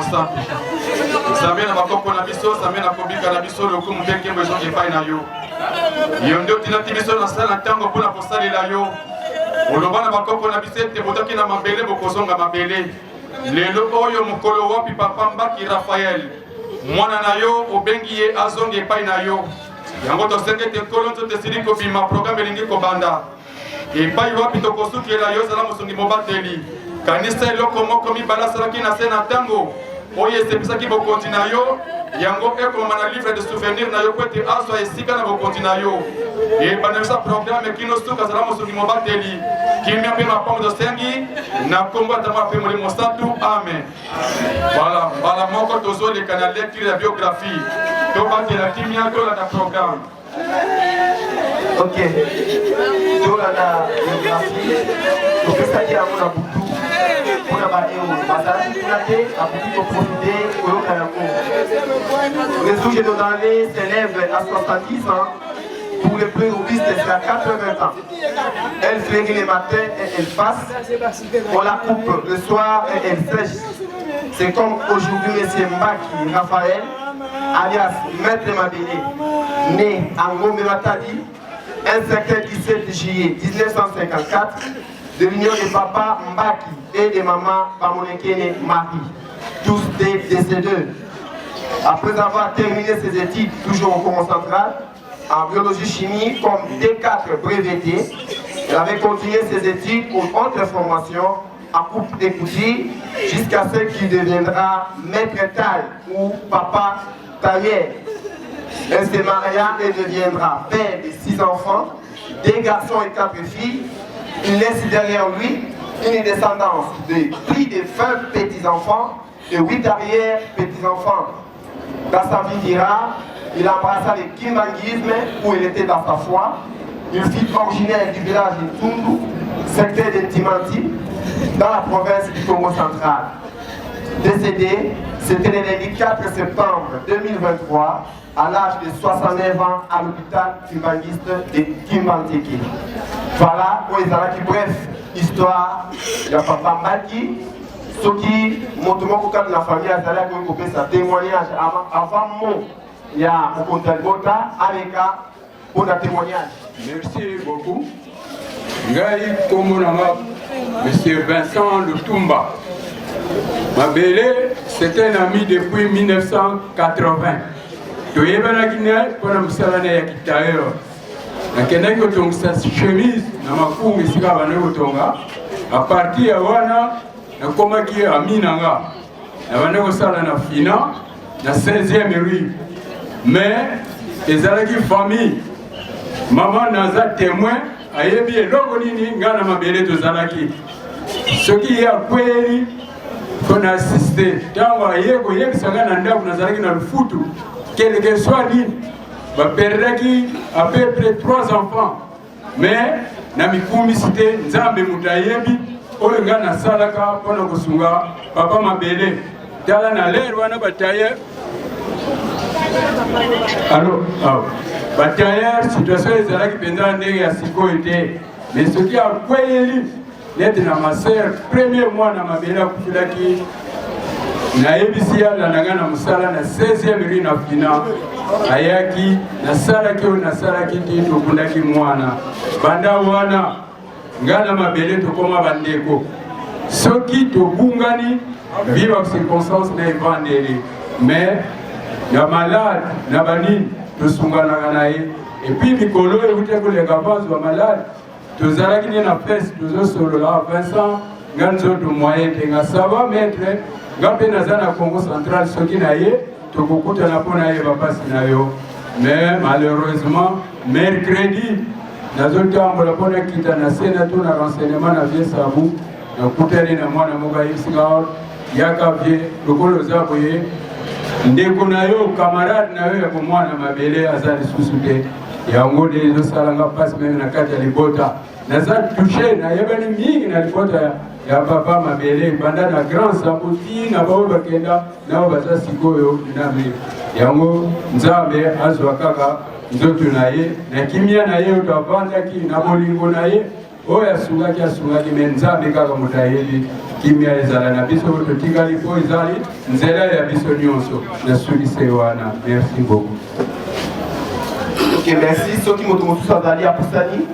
mosapi. Nzambe na bakoko na biso, Nzambe na kobika na biso lokumu mpe nkembo ezongi epai na yo. Yo nde otinaki biso na sala ntango mpona kosalela yo. Oloba na bakoko na biso ete botaki na mabele bokozonga mabele. Lelo oyo mokolo wapi papa Mbaki Raphaël mwana na yo obengi ye azongi epai na yo. Yango tosenge te nkolo nzoto esili kobima programme elingi kobanda. Epai wapi tokosukela yo zala mosungi mobateli. Kanisa eloko moko mibala asalaki na se na ntango oyo esepesaki bokonzi na yo. Yango ekoma na livre de souvenir na yo po ete azwa esika na bokonzi na yo. Ebandelisa programme kino suka zala mosungi mobateli. Kimia mpe mapango tosengi na kombo atama mpe molimo satu. Amen. Voilà, mbala moko tozoleka na lecture ya biographie. Tobatela kimia tolanda programme. Ok. Tolanda biographie. Topesaki yango na butu. Le jour de Nodalé s'élève à 70 ans. Pour les plus robustes, c'est à 80 ans. Elle fleurit le matin et elle passe. On la coupe le soir et elle sèche. C'est comme aujourd'hui M. Mbaki Raphaël, alias Maître Mabélé, né à Ngombe Matadi, un certain 17 juillet 1954, de l'union de papa Mbaki et de maman Bamonekene Marie, tous des décédés. Après avoir terminé ses études, toujours au cours central, en biologie-chimie comme D4 breveté, elle avait continué ses études pour autre formation en coupe d'écoutille jusqu'à ce qu'il deviendra maître taille ou papa tailleur. Elle se maria et deviendra père de 6 enfants, 2 garçons et 4 filles. Il laisse derrière lui une descendance de plus de 20 petits-enfants et 8 arrière-petits-enfants. Dans sa vie d'Ira, il embrassa le kimbanguisme où il était dans sa foi. Il fut originaire du village de Tundu, secteur de Timanti, dans la province du Congo central. Décédé, c'était le lundi 4 septembre 2023, à l'âge de 69 ans, à l'hôpital kimbanguiste de Kimbanteke. Voilà, pour les Alaki, bref, histoire de Papa Mbaki. Ce qui, mon quand la famille a fait sa témoignage avant moi, il y a un compte avec pour le témoignage. Merci beaucoup. Ngai Komonama, M. Vincent Lutumba. Mabélé, c'était un ami depuis 1980. Tu es venu à Guinée pour me saluer à Kitaïo. Nakenda ko sa chemise na makungu isika bana kotonga a partir ya wana na koma ki amina nga na bana ko sala na fina na 16e rue mais ezalaki famille maman naza témoin ayebi eloko nini nga na Mabélé tozalaki soki ya kweli kona assisté tango ayeko yebisanga na ndako nazalaki na lufutu quel que soit nini Baperaki à peu près 3 enfants. Mais, Nami Koumicité, Nzambe Moutayebi, Olenga na Salaka, Pona Kosunga, Papa Mabélé, Tala na l'air, Wana Bataye. Allô, Bataye, situation est là qui pendant des asiko était. Mais ce qui a payé, l'être na ma sœur, premier mois na Mabélé, Koufilaki. Na ebisi ya lananga na musala na 16e rue na fina ayaki na sala ki na sala ki ti to kundaki mwana banda wana ngana Mabélé to koma bandeko soki to bungani viva circonstance na evandeli mais ya malade na bani to sungana naye et puis mikolo e vute ko le gavanzo wa malade to zalaki ni na fesse to solo la Vincent nganzo to moyen te nga ça va maître Gape Nazana Congo central, ce qui n'a eu, tout beaucoup de la pona et va mais malheureusement, mercredi, nous avons la pona qui est dans Sénato, na renseignement à vie Sabou, na Kouteli na Mwana Mogaï Sigaor, Yakavie, le Koloza Boye, Ndekonayo, camarade Nayo, pour moi, na Mabélé, Azali Sousouté, Yango de Salanga passe même na Kata Libota. Nazar touché, na Yabani Ming, na Libota. Ya papa Mabélé banda na grand saboti na bao bakenda na baza sikoyo dinami yango Nzambe azwa kaka nzoto na ye na kimia na ye utavanda ki na bolingo na ye oyo asungaki me nzambe kaka moto ayebi kimia ezala na biso totikali po ezali nzela ya biso nyonso nasukise wana. Merci beaucoup. Ok, merci. Soki moto mosusu azali apusani.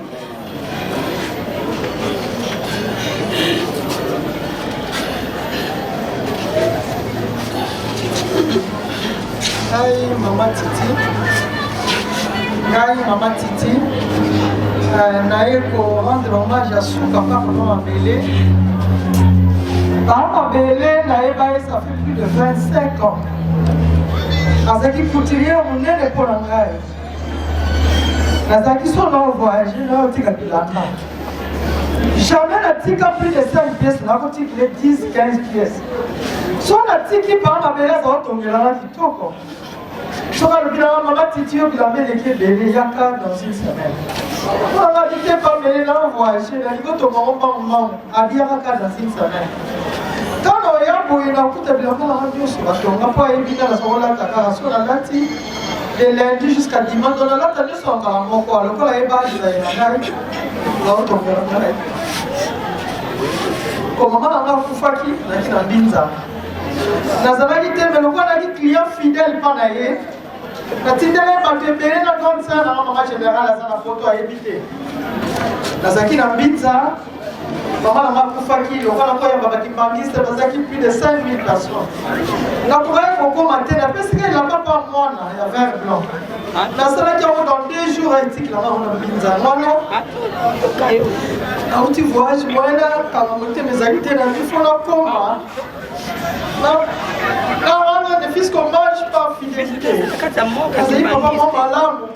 Ngai Mama Titi, naye ko rendre hommage à son papa Mabele. Papa Mabele, ça fait plus de 25 ans. Azaki couturier monene pour ngai. Nazaki son nom voyage, na otika bilanga. Jamais natika plus de 5 pièces, na otika 10-15 pièces. So natiki pa Mabele za otongela na kitoko. So le Mama Titi il a mis les bébés yaka dans une semaine. On a dit que pas mêler dans le voyage, la ligote au moment à dire yaka dans une semaine. Quand on y a beau il a coûté bien la radio sur parce qu'on n'a pas évité la soirée la caration la lati de lundi jusqu'à dimanche dans la lati de son calamon quoi le col est bas il a eu la autre on verra. Comme maman a kufaki na binza. Nazalaki te mais le quoi a dit client fidèle pas naïe. La tindele batebele na grande sœur na maman générale za na photo a évité. Nazaki na pizza. Maman na makufaki le quoi na quoi ya babaki bangiste bazaki plus de 5000 personnes. Na pour aller au matin na parce que il a pas moi na ya vert blanc. Na sala qui dans 2 jours éthique là on a pizza. Moi non. Quand tu voyages moi là quand on te mes activités na il faut la coma. Non, les fils qu'on mange pas fidélité. Parce que papa mon malamu.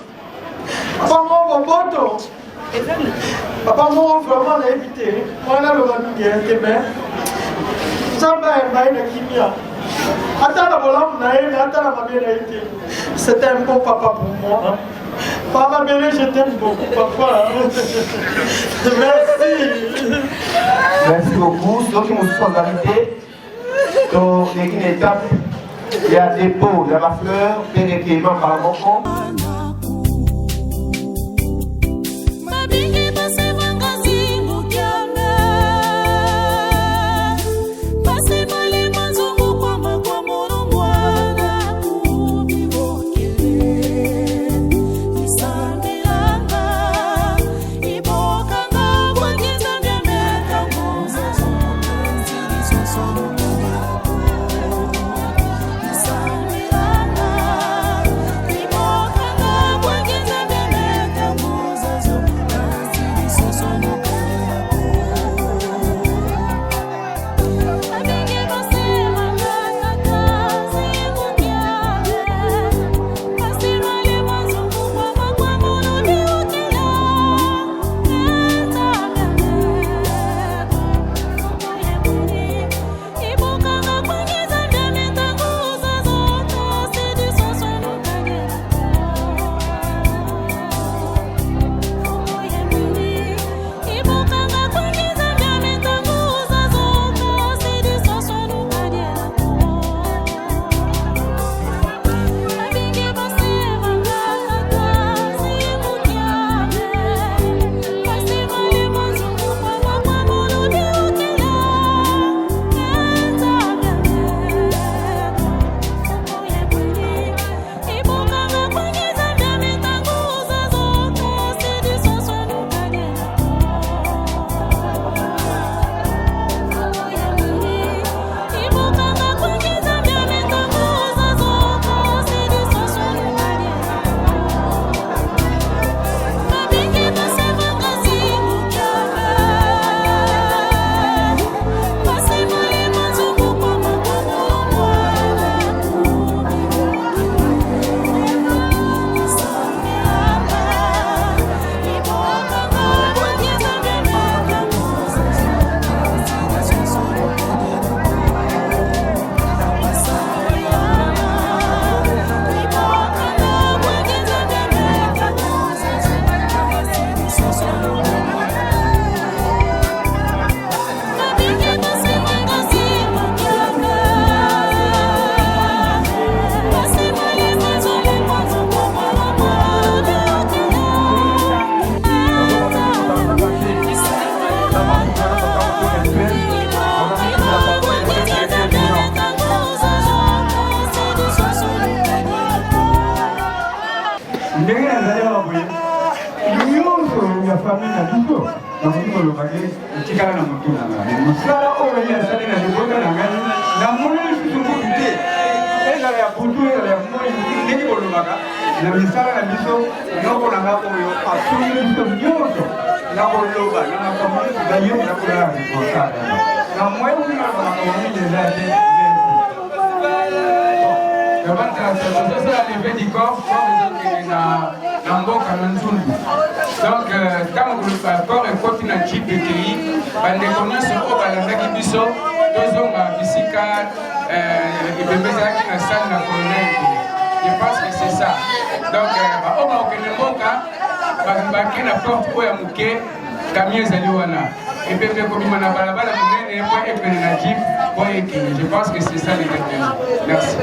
Papa mon boboto. Papa mon vraiment l'a évité. Moi là le vanille était bien. Samba est bain de kimia. Attends la volant na elle, attends la ma bien été. C'était un bon papa pour moi. Papa Bélé, je t'aime beaucoup, papa. Merci. Merci beaucoup. Ceux qui nous sont invités. Donc, une étape, il y a des pots de la fleur, des recueillements par mon compte. famille na biso na moko lokake tikala na mutu na ngai mosala oyo ya sali na libota na ngai na moni biso kutu ezala ya butu ezala ya moi ndenge bolobaka na misala na biso nyoko na ngai oyo asuli biso nyonso na koloba na makambo gayo na kolala responsable na moi kuna na makambo mingi eza te c'est la levée du corps dans mboka na nzundu donc ntango corps ekoti na jipe ekei bandeko nyonso oyo balandaki biso tozonga bisika ebembe ezalaki na sale na colonel je pense que c'est ça donc baoyo bakokende mboka bake na porte oyo ya moke kamio ezali wana ebembe ekobima na balabala monene po epene na jipe po ekende je pense que c'est ça les détails merci.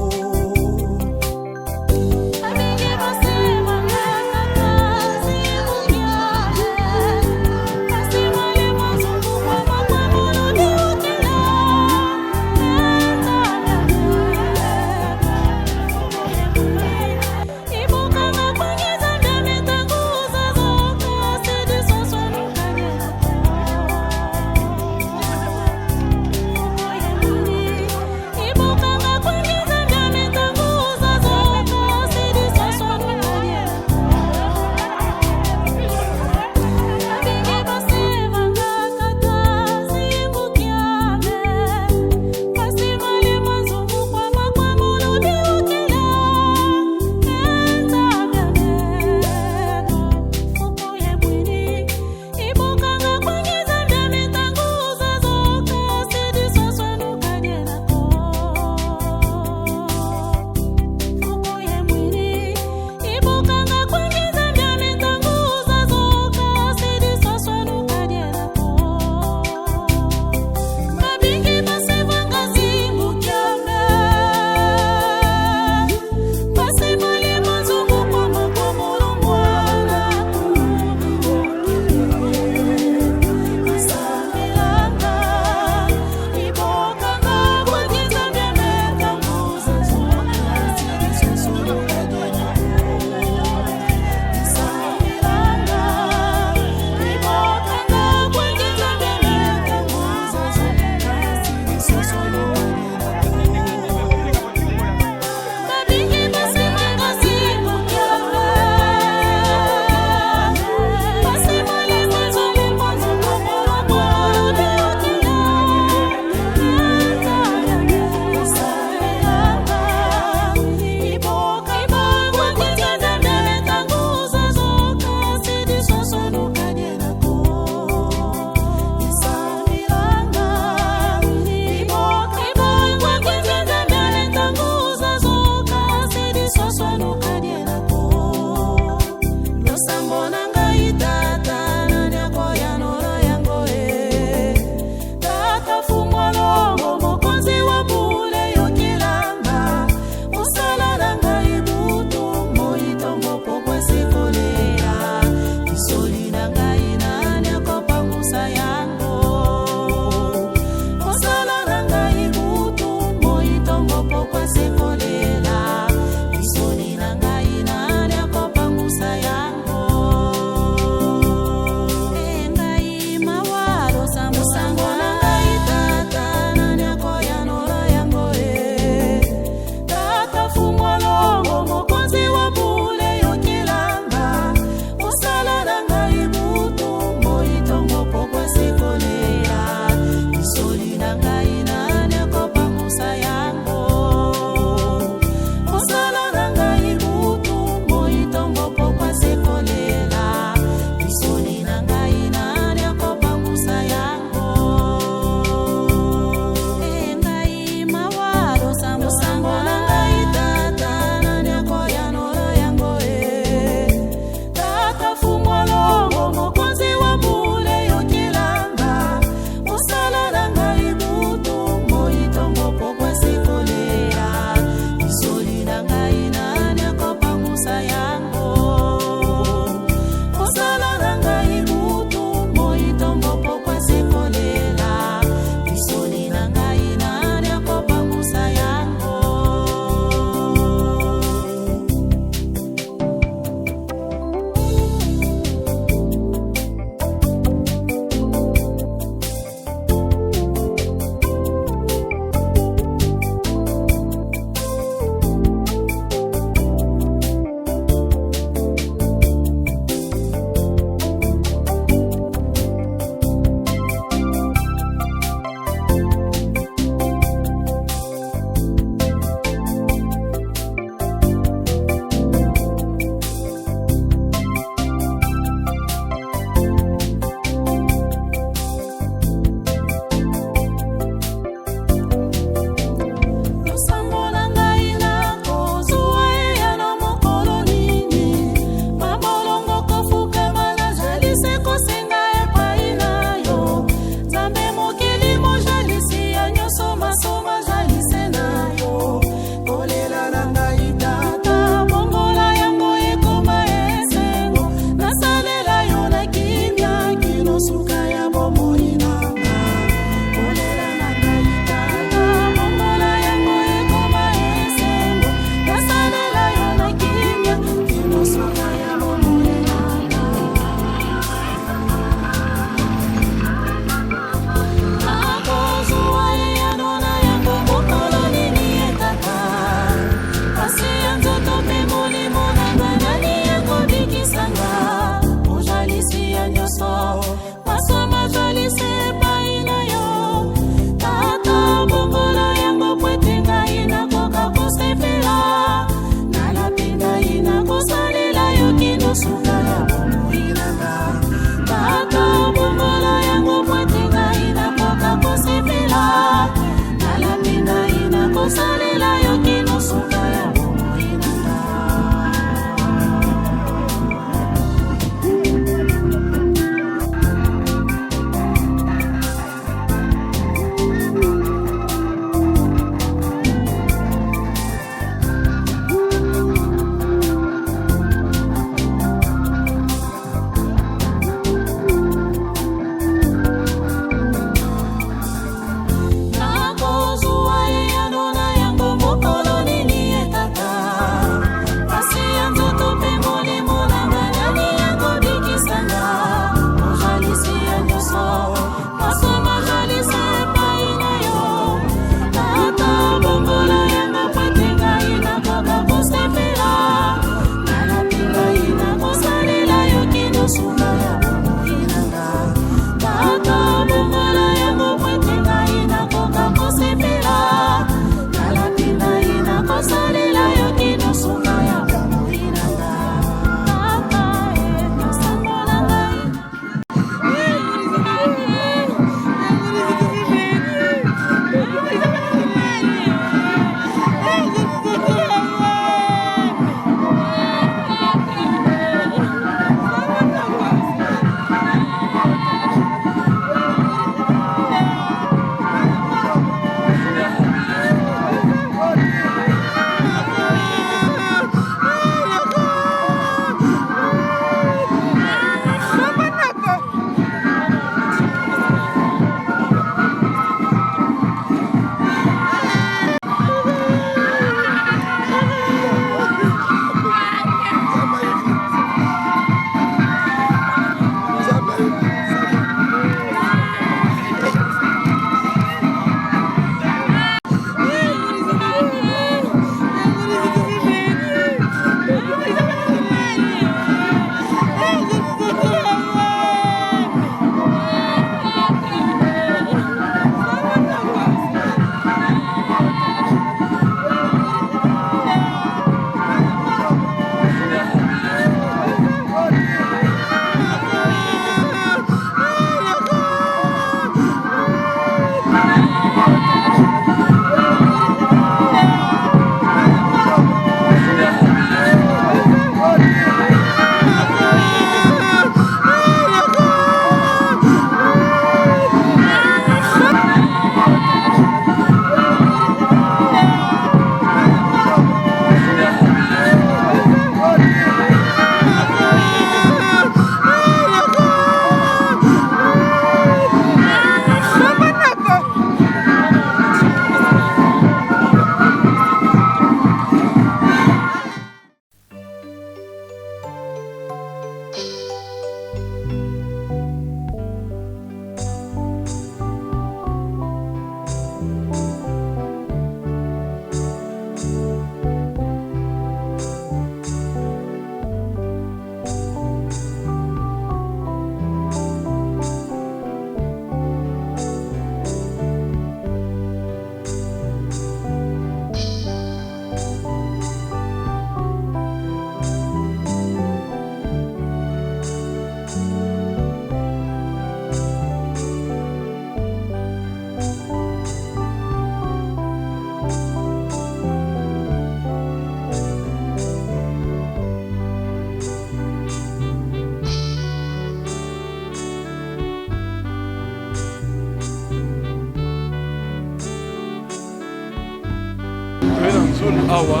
toyena nzundu awa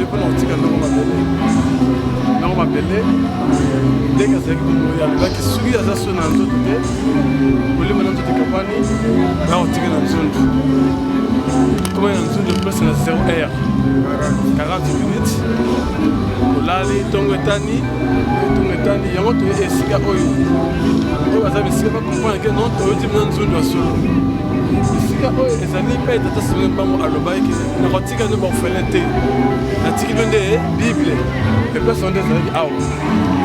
epo na kotika ndongo mabele ndenge azalaki komoya alobaki soki aza so na nzoto te kolema na nzoto ekapani na kotika na nzundu komai na nzundu presque na 0 heure 40 minutes olali ntongo etani yango toye esika oyo baza bisika bakomprendre ke non toyoti na nzundu ya solo esika oyo ezali mpe tata Simeon Mbango alobaki na kotika nde baorphelin te natiki mpe nde bible eplace onde ezalaki awa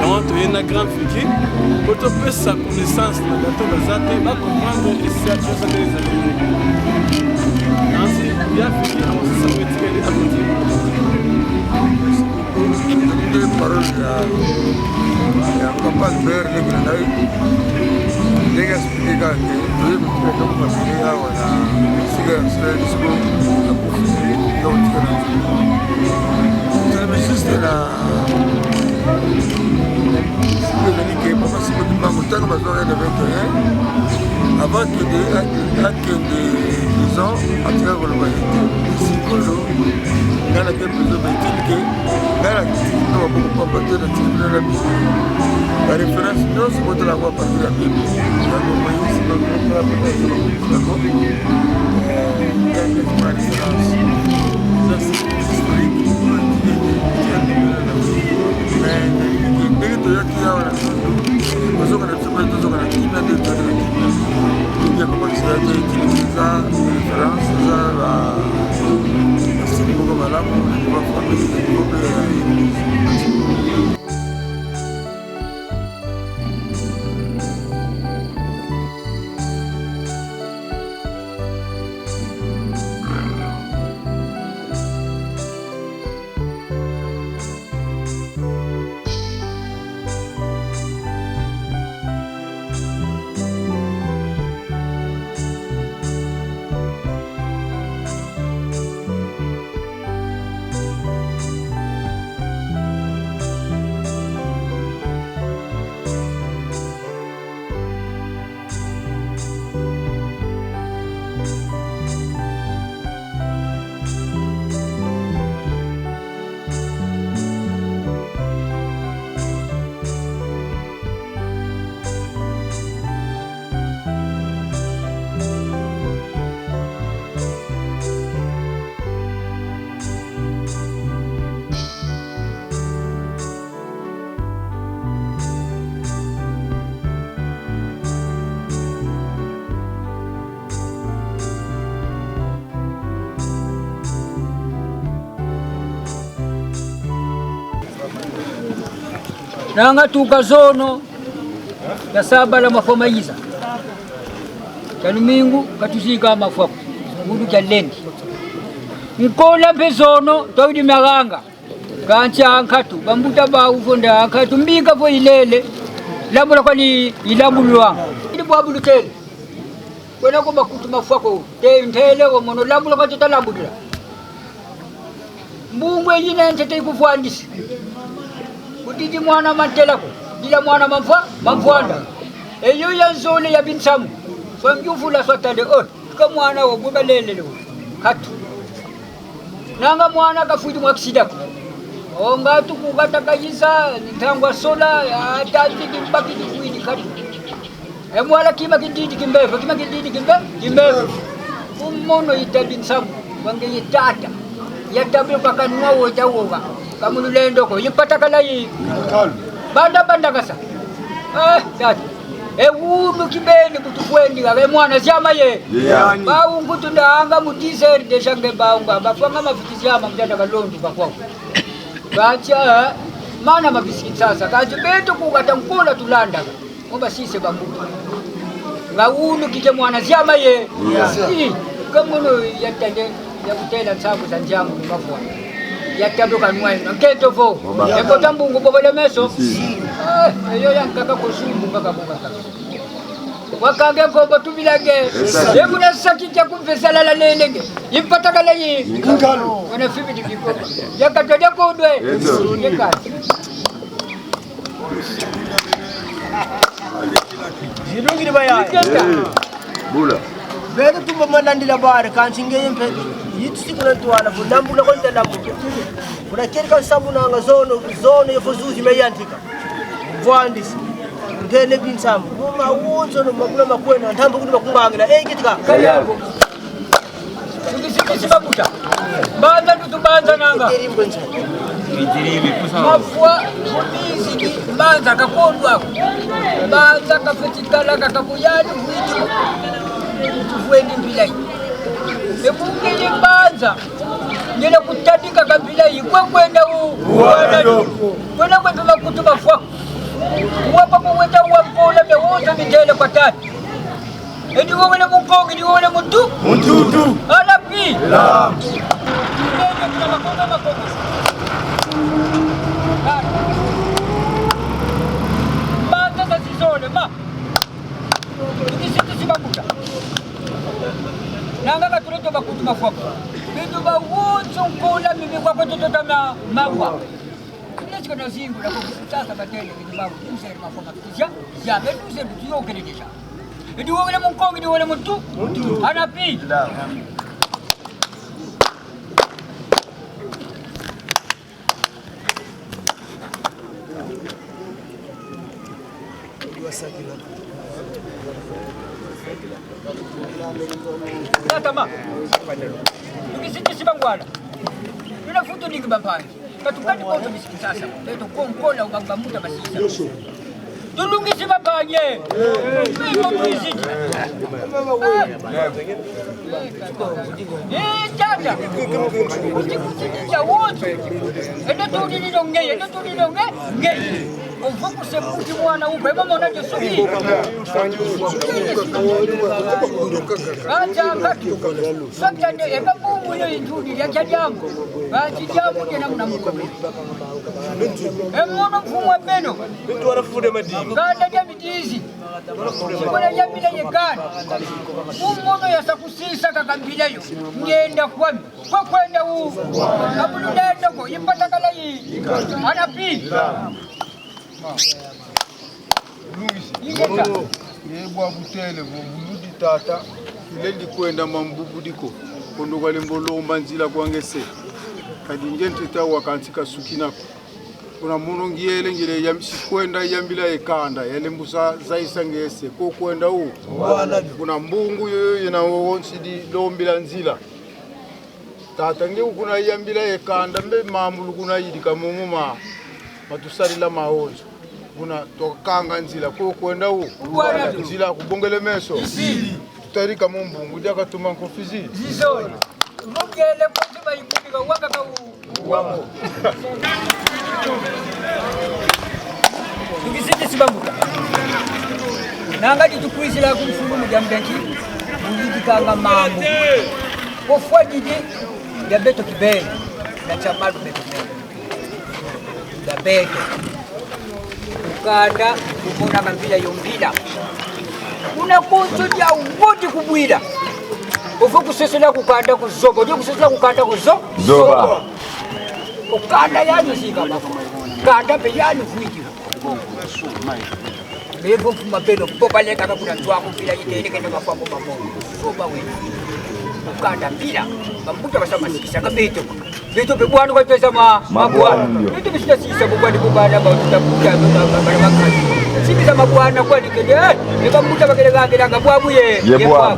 yango toye na grand fiki po topesa connaissance na bato baza te bakomprendre esika nyonso nde ezali nansi ya fiki amosisa ngo etikeli akoti des paroles ya papa Albert Legrandai ndenge expliqué kaka ke toyebi tika ntango mabele awa na esika ya mosala disco na profite ya kotika na nzela juste na ezali ke papa Simeon Mbango ntango bazwaka avec rien avant akende prison atika koloba ete sikolo ngai na ke prison baetili ke ngai na tikino maboko papa te na tikino na bible baréférence nyonso botala yango apartir ya bible yango moïse ndenge toyaki awa na nzondo tozoka na biso tozoka na kimia nde toyaki na kimia toki ya komakisela te ekiliki eza référence eza basili moko malamu na niveau ya famille na niveau mpe ya église. nanga tukazono ya saba la mafomaiza chalumingu katuzika mafako mudu chalendi nkola mpezono tawidi maganga kancha ankatu bambuta ba ufonda ankatu mbika fo ilele lambula kwani ilambulwa ili bwabulu tele kwena ko bakutu mafako te ntele ko mono lambula kwa tutalambula mbungwe yine ntete kufwandisi kutiji mwana mantelako dila mwana mamfwanda eyo ya zone ya binsamu so njufula sotande ka mwana wo bubalelele katu nanga mwana kafuti mwaksidako onga tukukata kayisa nitangwa sola atati kimbaki kifwidi katu emwala kima kididi kimbevo kimbevo umono itabinsamu wange yitata yatabyo pakanwa wo jawoga kamulendo ko yipatakala yi banda kasa tati ewunu kibeni kutufwendi gabe mwana zama ye baungu tundanga mutiseri deshange baunga bafanga mafitizama mtata kalondu bakwa bacha mana mabisiki sasa kaje beto kukatamkola tulanda ngoba sise bakuta ngawunu kije mwana zama ye kamuno yatende yakutela tsabu za njamu mafwa yatabuka nwaino nketofo ekota mbungu bobole meso eyo yankaka kusumbu kaka wakage ko batubilage yemuna sakija kumfesala la lelege yipataka la yi ngalo wana fibi dikiko yakatoje ko dwe yekati zidungiri baya bula bere tumba mandandila bare kansinge yempe yitsi kuna ntwana bunambu na konta nambu kuna kirika sabu na zono yofuzuzi meyantika vwandisi ndele binsamu mama wonzo no mabula makwena ntambu kuti makungangira kitika kayabo sibabuta banza tutubanza nanga mafua mubiziki banza kakondwako banza kafetikala kakakuyani kuitu tuvueni mbilai ebungile banza nyele kutandika kambilai kwekwenda kwena kwepe makutu mafwako wapa kuweta wapola mewoza mitele kwa tatu edi wawele mukongi di wawele mututu alapi la mata za zizole ma ikisiti sibabuta nanga katuleto bakutu mafwako bidu ba wozo nkola mimi kwa kutotota na mawa nechiko na zingu la kukutasa batele kijibabu tuseri mafwaka tukisha yabe tuseri tuyokelekesha idi wawele mukongi di wawele mutu alapi la Tama. Tukisiti sibangwala. Nina futo ningi bampangi. Katukati kwa tumisikin sasa. Teto konkola umagbamuta masisa. Tulungi sibambanye. Mimo tuisiti. Jaja. Kutikutija wote. Endo tuli nilonge. Ngei. Ufuku seputi mwana uko. Ema monaje sugi. Acha ngati. Sasa ndio eba mungu yo indudi ya jambo. Basi jambo tena mnamuko. Emono mfumo beno. Mtu wanafude madini. Kanda ya midizi. Kuna ya bila yekana. Umono ya sakusisa kakambila yo. Ngenda kwami. Kwa kwenda huu. Kabulu nenda ko impata kala hii. Anapi. Yebwa butele buludi tata ilendi kwenda mambubudiko kondo kwale mbolomba nzila kwangese kadi ngente tawa kansika sukinako kuna muno ngiyele ngile yamsikwenda yambila ekanda yalembusa zaisa ngese ko kwenda u kuna mbungu yoyo na wonsidi lombila nzila tata nge kuna yambila ekanda mbe mamulu kuna yidika mumuma matusalila maonzo kuna tokanga nzila ko kwenda u nzila kubongele meso tutarika mumbungu jaka tuma nkofizi zizoni mungele kuziba ikubika waka ka wamo tukisiti sibabuka nanga ditukuizila kumfulu mjambenki mujikanga mambo kofwa didi ya beto kibele na chamalu beto ya beto ukanda kubona mambila yombila kuna kuncho dia uwoti kubwira ufu kusesela kukanda kuzobo ndio kusesela kukanda kuzoba ukanda yani sika bafo kanda pe yani fuiki Levo mapendo pobaleka kakuna twako bila yitende kende mafambo mamono soba we ukanda bila bambuta basama sisa kabeto beto pe bwana kwa pesa mabwana beto bisita sisa bwana kubana ba tutakuta bana makati sibisa mabwana kwa dikende ne bambuta bakele gambira ngabwabuye yebwa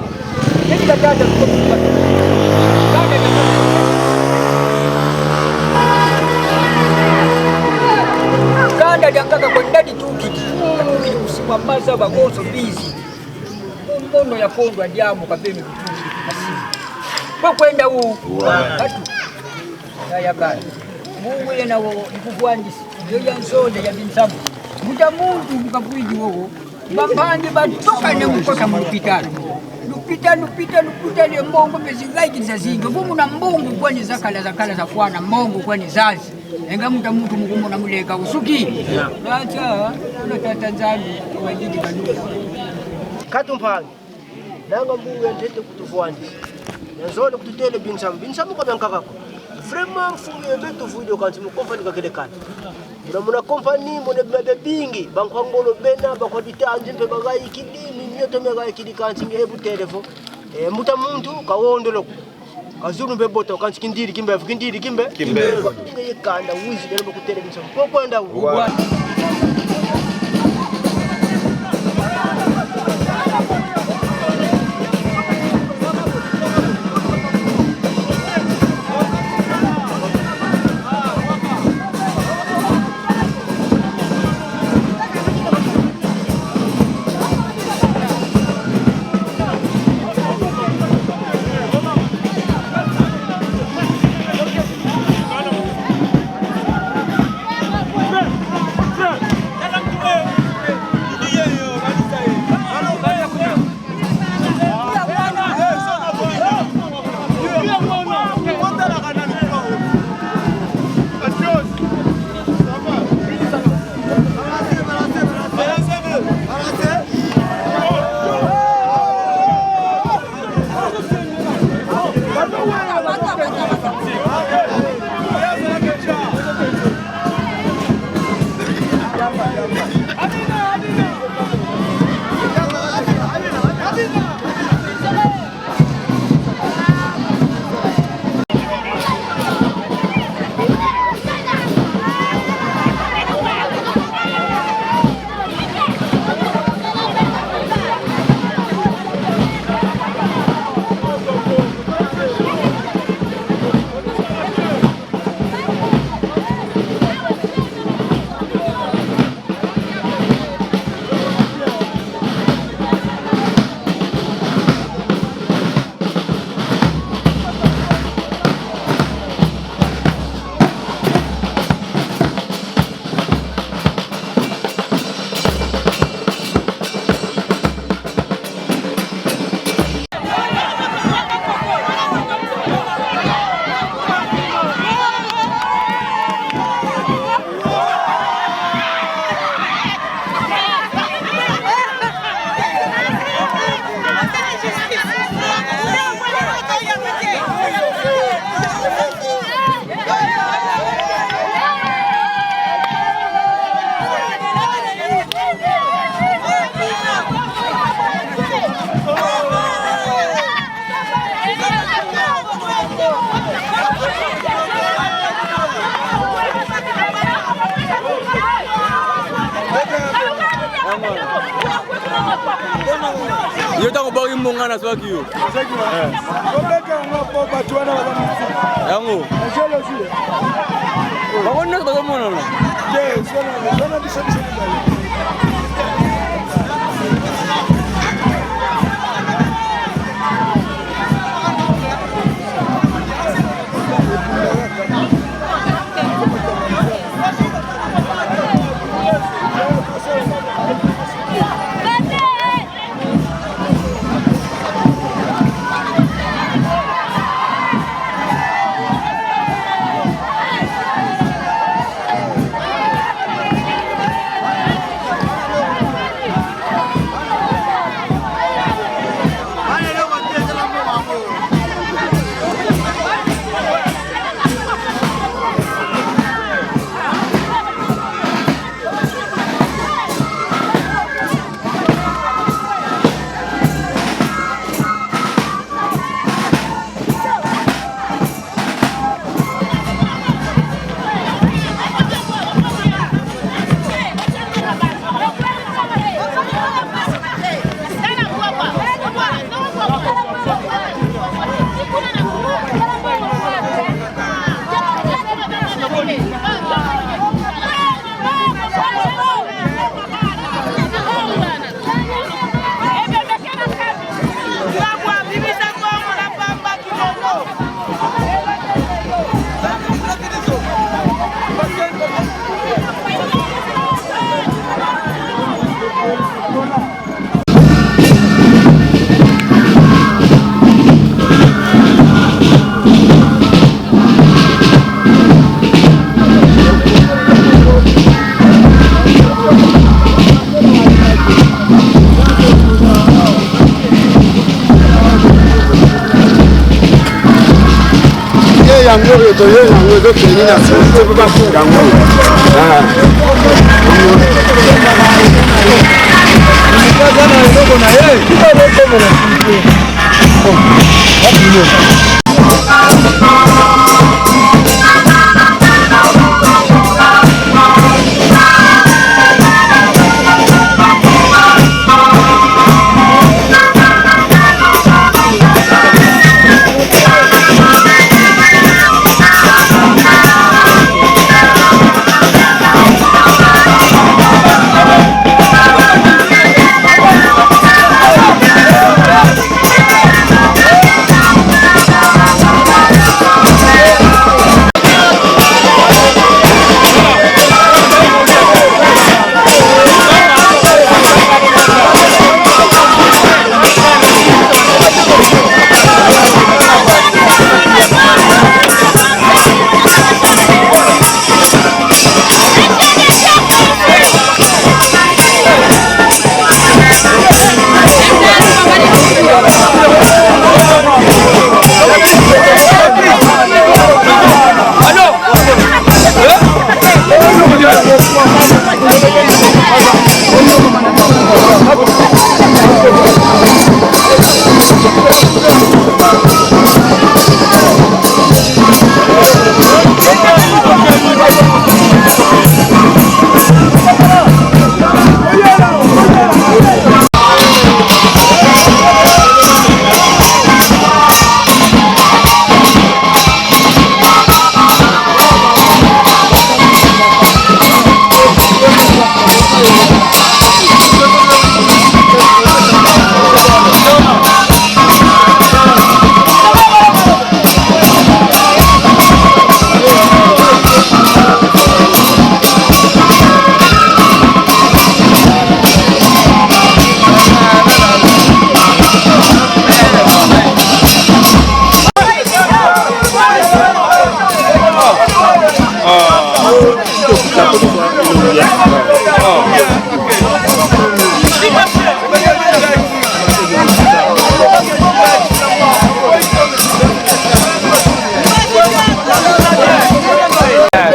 niki tatata kanda jangaka kwa ndadi tukiti kusimwa maza bagozo bizi mbono ya kondwa jambo kabemi kutungi kwa kwenda huu hatu ya kaya mungu yana ikuvwandisi yo yanzode ya binsamu muta muntu mukavwiji wowo bambangi batoka ne mukota mulupitano lupita le mbongo bezilaiki za zinga vumu na mbongo kwani zakala za kwana mbongo kwani zazi enga muta muntu mukumo na muleka usuki acha una tatanzani wajidi kanuni katumpangi nanga mbungu yentete kutuvwandisi yanzode kututele binsamu kwa biankakako vraiment mfumu yebetu vuido kanti mukompani kakele kati muna kompani mune bebe bingi bankwangolo bena bakwaditanje mpe bagayi kidimi nyoto megayi kidikanti ngebu telefo muta muntu kawondolo Kazuru mbebota kanti kindiri kimbe Nge kanda wizi nelo kutele binsa. Pokwenda uwa. Yo tango bagi mongana swaki yo. Obeka ngapo batwana bakamisi. Yango. Njelo zile. Bakona bakamona na. Yes, sona bisabisa. yango to yo yango do keni na so to ba ku yango ah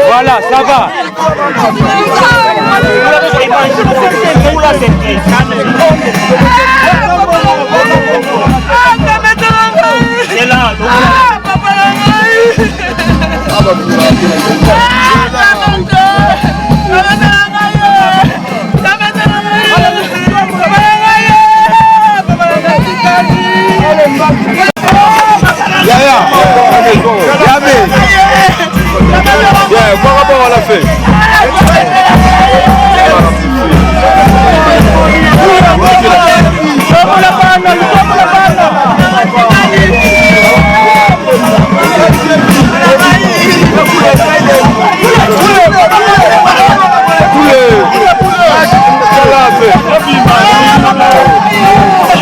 Voilà, ça va. C'est là. Par rapport à la fête.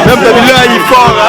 Même Kabila il fort là.